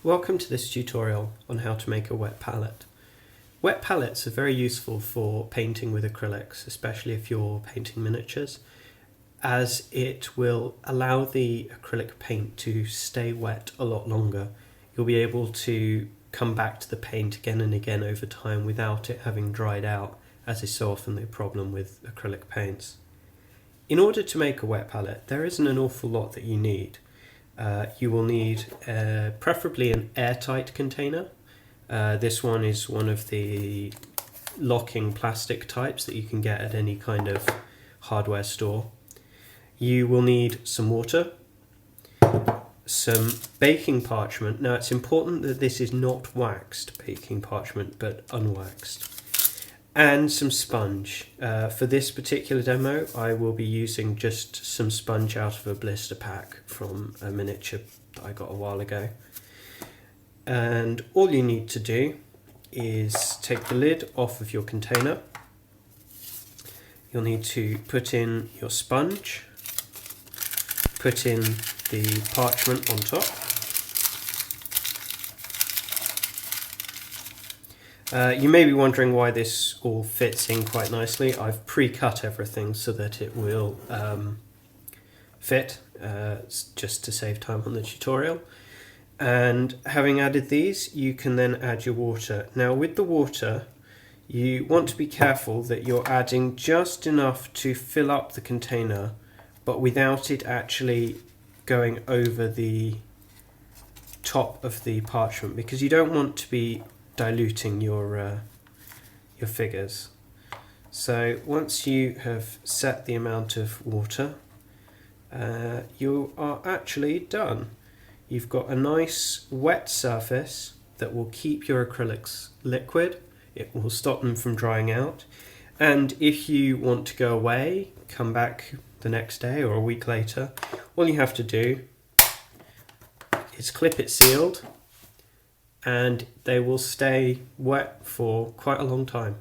Welcome to this tutorial on how to make a wet palette. Wet palettes are very useful for painting with acrylics, especially if you're painting miniatures, as it will allow the acrylic paint to stay wet a lot longer. You'll be able to come back to the paint again and again over time without it having dried out, as is so often the problem with acrylic paints. In order to make a wet palette, there isn't an awful lot that you need. You will need preferably an airtight container. This one is one of the locking plastic types that you can get at any kind of hardware store. You will need some water, some baking parchment. Now it's important that this is not waxed baking parchment but unwaxed. And some sponge. For this particular demo I will be using just some sponge out of a blister pack from a miniature that I got a while ago. And all you need to do is take the lid off of your container. You'll need to put in your sponge, put in the parchment on top. You may be wondering why this all fits in quite nicely. I've pre-cut everything so that it will fit, just to save time on the tutorial. And having added these, you can then add your water. Now with the water, you want to be careful that you're adding just enough to fill up the container, but without it actually going over the top of the parchment, because you don't want to be diluting your figures. So once you have set the amount of water, you are actually done. You've got a nice wet surface that will keep your acrylics liquid. It will stop them from drying out, and if you want to go away, come back the next day or a week later, all you have to do is clip it sealed and they will stay wet for quite a long time.